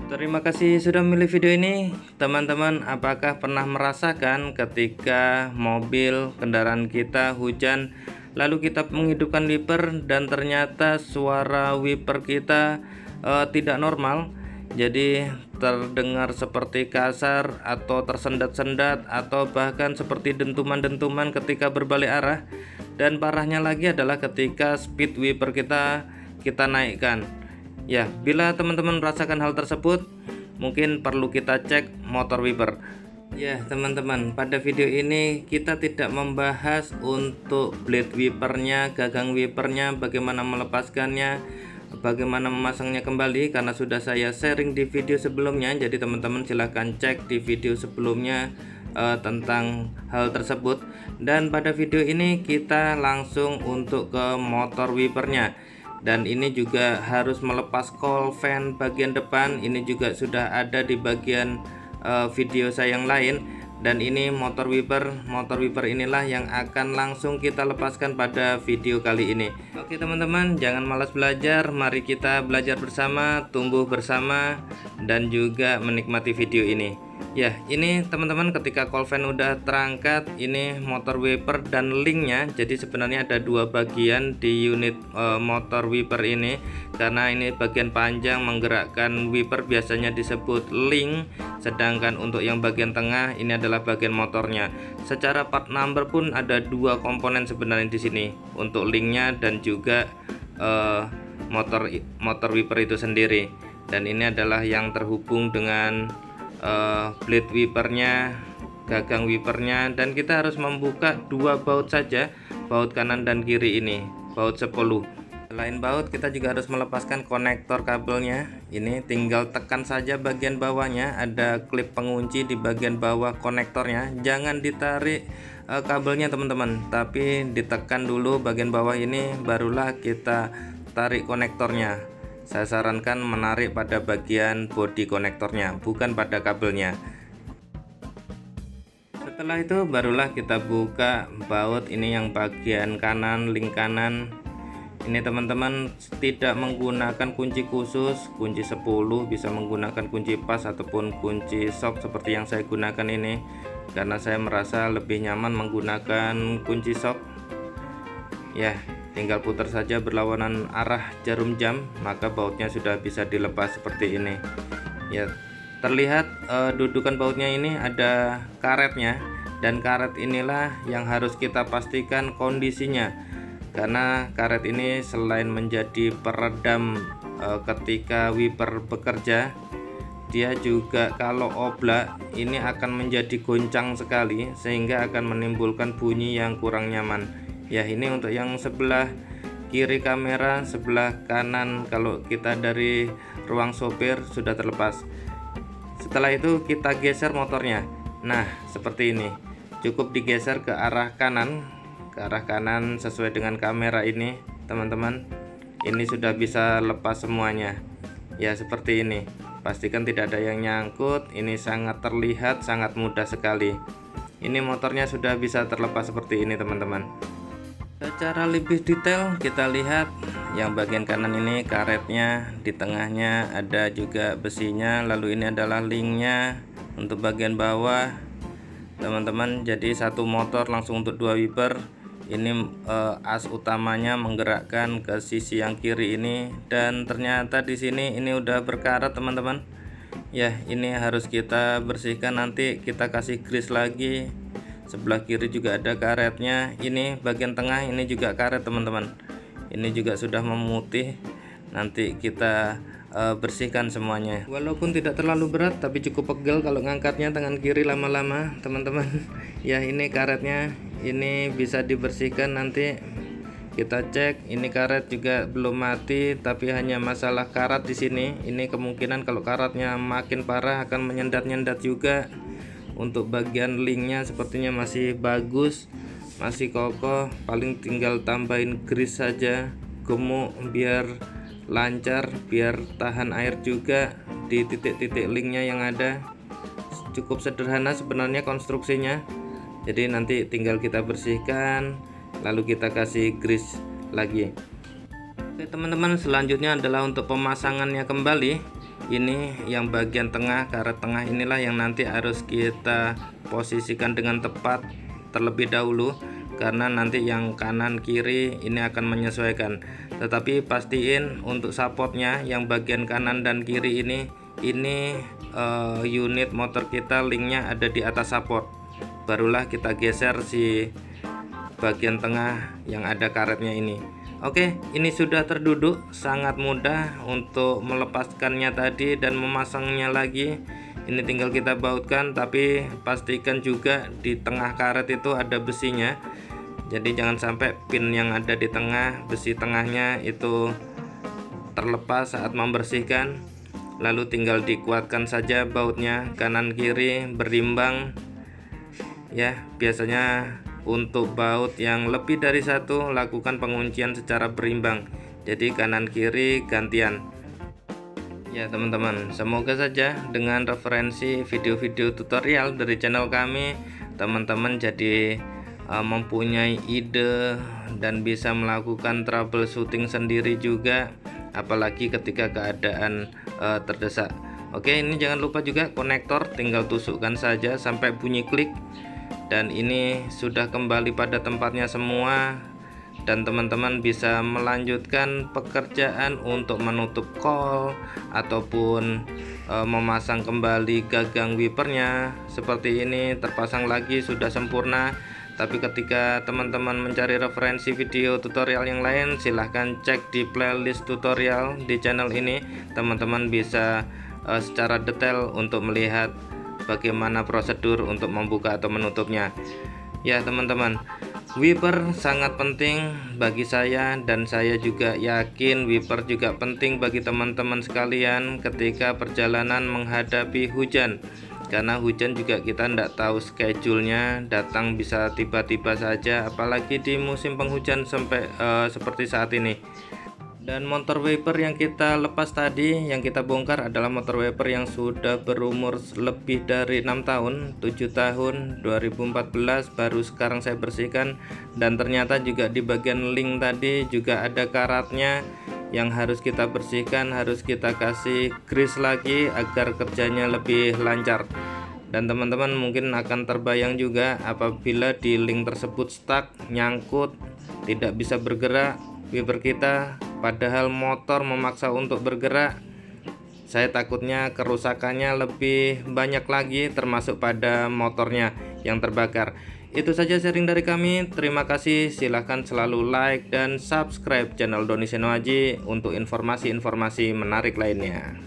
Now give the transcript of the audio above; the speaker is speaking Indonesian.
Terima kasih sudah memilih video ini. Teman-teman, apakah pernah merasakan ketika mobil kendaraan kita hujan, lalu kita menghidupkan wiper dan ternyata suara wiper kita tidak normal, jadi terdengar seperti kasar atau tersendat-sendat atau bahkan seperti dentuman-dentuman ketika berbalik arah. Dan parahnya lagi adalah ketika speed wiper kita naikkan. Ya, bila teman-teman merasakan hal tersebut, mungkin perlu kita cek motor wiper. Ya, teman-teman, pada video ini kita tidak membahas untuk blade wipernya, gagang wipernya, bagaimana melepaskannya, bagaimana memasangnya kembali, karena sudah saya sharing di video sebelumnya. Jadi teman-teman silahkan cek di video sebelumnya tentang hal tersebut. Dan pada video ini kita langsung untuk ke motor wipernya. Dan ini juga harus melepas coil fan bagian depan. Ini juga sudah ada di bagian video saya yang lain. Dan ini motor wiper inilah yang akan langsung kita lepaskan pada video kali ini. Oke teman-teman, jangan malas belajar. Mari kita belajar bersama, tumbuh bersama, dan juga menikmati video ini. Ya, ini teman-teman, ketika coil fan udah terangkat, ini motor wiper dan linknya. Jadi sebenarnya ada dua bagian di unit motor wiper ini, karena ini bagian panjang menggerakkan wiper biasanya disebut link, sedangkan untuk yang bagian tengah ini adalah bagian motornya. Secara part number pun ada dua komponen sebenarnya di sini, untuk linknya dan juga motor wiper itu sendiri. Dan ini adalah yang terhubung dengan blade wipernya, gagang wipernya, dan kita harus membuka dua baut saja, baut kanan dan kiri ini, baut 10. Selain baut, kita juga harus melepaskan konektor kabelnya. Ini tinggal tekan saja bagian bawahnya, ada klip pengunci di bagian bawah konektornya. Jangan ditarik kabelnya teman-teman, tapi ditekan dulu bagian bawah ini, barulah kita tarik konektornya. Saya sarankan menarik pada bagian bodi konektornya, bukan pada kabelnya. Setelah itu barulah kita buka baut ini yang bagian kanan, link kanan. Ini teman-teman tidak menggunakan kunci khusus, kunci 10, bisa menggunakan kunci pas ataupun kunci shock seperti yang saya gunakan ini, karena saya merasa lebih nyaman menggunakan kunci shock. Ya, tinggal putar saja berlawanan arah jarum jam, maka bautnya sudah bisa dilepas seperti ini. Ya, terlihat dudukan bautnya ini ada karetnya, dan karet inilah yang harus kita pastikan kondisinya, karena karet ini selain menjadi peredam ketika wiper bekerja, dia juga kalau oblak ini akan menjadi goncang sekali, sehingga akan menimbulkan bunyi yang kurang nyaman. Ya, ini untuk yang sebelah kiri kamera, sebelah kanan kalau kita dari ruang sopir sudah terlepas. Setelah itu kita geser motornya. Nah, seperti ini. Cukup digeser ke arah kanan, sesuai dengan kamera ini, teman-teman. Ini sudah bisa lepas semuanya. Ya, seperti ini. Pastikan tidak ada yang nyangkut. Ini sangat terlihat, sangat mudah sekali. Ini motornya sudah bisa terlepas seperti ini, teman-teman. Secara lebih detail kita lihat yang bagian kanan ini karetnya, di tengahnya ada juga besinya, lalu ini adalah linknya untuk bagian bawah, teman-teman. Jadi satu motor langsung untuk dua wiper. Ini as utamanya menggerakkan ke sisi yang kiri ini, dan ternyata di sini ini udah berkarat, teman-teman. Ya, ini harus kita bersihkan, nanti kita kasih grease lagi. Sebelah kiri juga ada karetnya. Ini bagian tengah ini juga karet, teman-teman. Ini juga sudah memutih. Nanti kita bersihkan semuanya. Walaupun tidak terlalu berat, tapi cukup pegel kalau ngangkatnya tangan kiri lama-lama, teman-teman. Ya, ini karetnya. Ini bisa dibersihkan, nanti kita cek. Ini karet juga belum mati, tapi hanya masalah karat di sini. Ini kemungkinan kalau karatnya makin parah akan menyendat-nyendat juga. Untuk bagian linknya sepertinya masih bagus, masih kokoh, paling tinggal tambahin grease saja, gemuk biar lancar, biar tahan air juga di titik-titik linknya yang ada. Cukup sederhana sebenarnya konstruksinya, jadi nanti tinggal kita bersihkan lalu kita kasih grease lagi. Oke teman-teman, selanjutnya adalah untuk pemasangannya kembali. ini yang bagian tengah, karet tengah inilah yang nanti harus kita posisikan dengan tepat terlebih dahulu, karena nanti yang kanan kiri ini akan menyesuaikan. Tetapi pastiin untuk supportnya yang bagian kanan dan kiri ini unit motor kita linknya ada di atas support, barulah kita geser si bagian tengah yang ada karetnya ini. Oke, ini sudah terduduk, sangat mudah untuk melepaskannya tadi dan memasangnya lagi. Ini tinggal kita bautkan, tapi pastikan juga di tengah karet itu ada besinya. Jadi jangan sampai pin yang ada di tengah, besi tengahnya itu terlepas saat membersihkan. Lalu tinggal dikuatkan saja bautnya kanan kiri berimbang. Ya, biasanya untuk baut yang lebih dari satu, lakukan penguncian secara berimbang, jadi kanan kiri gantian. Ya teman-teman, semoga saja dengan referensi video-video tutorial dari channel kami, teman-teman jadi mempunyai ide dan bisa melakukan troubleshooting sendiri juga, apalagi ketika keadaan terdesak. Oke, ini jangan lupa juga konektor tinggal tusukkan saja sampai bunyi klik. Dan ini sudah kembali pada tempatnya semua, dan teman-teman bisa melanjutkan pekerjaan untuk menutup kol ataupun memasang kembali gagang wipernya. Seperti ini terpasang lagi sudah sempurna. Tapi ketika teman-teman mencari referensi video tutorial yang lain, silahkan cek di playlist tutorial di channel ini. Teman-teman bisa secara detail untuk melihat bagaimana prosedur untuk membuka atau menutupnya. Ya teman-teman, wiper sangat penting bagi saya, dan saya juga yakin wiper juga penting bagi teman-teman sekalian ketika perjalanan menghadapi hujan. Karena hujan juga kita tidak tahu schedule-nya, datang bisa tiba-tiba saja, apalagi di musim penghujan sampai seperti saat ini. Dan motor wiper yang kita lepas tadi, yang kita bongkar adalah motor wiper yang sudah berumur lebih dari 6 tahun, 7 tahun, 2014 baru sekarang saya bersihkan. Dan ternyata juga di bagian link tadi juga ada karatnya yang harus kita bersihkan, harus kita kasih grease lagi agar kerjanya lebih lancar. Dan teman-teman mungkin akan terbayang juga apabila di link tersebut stuck, nyangkut, tidak bisa bergerak wiper kita, padahal motor memaksa untuk bergerak. Saya takutnya kerusakannya lebih banyak lagi, termasuk pada motornya yang terbakar. Itu saja sharing dari kami. Terima kasih. Silahkan selalu like dan subscribe channel Doni Seno Aji untuk informasi-informasi menarik lainnya.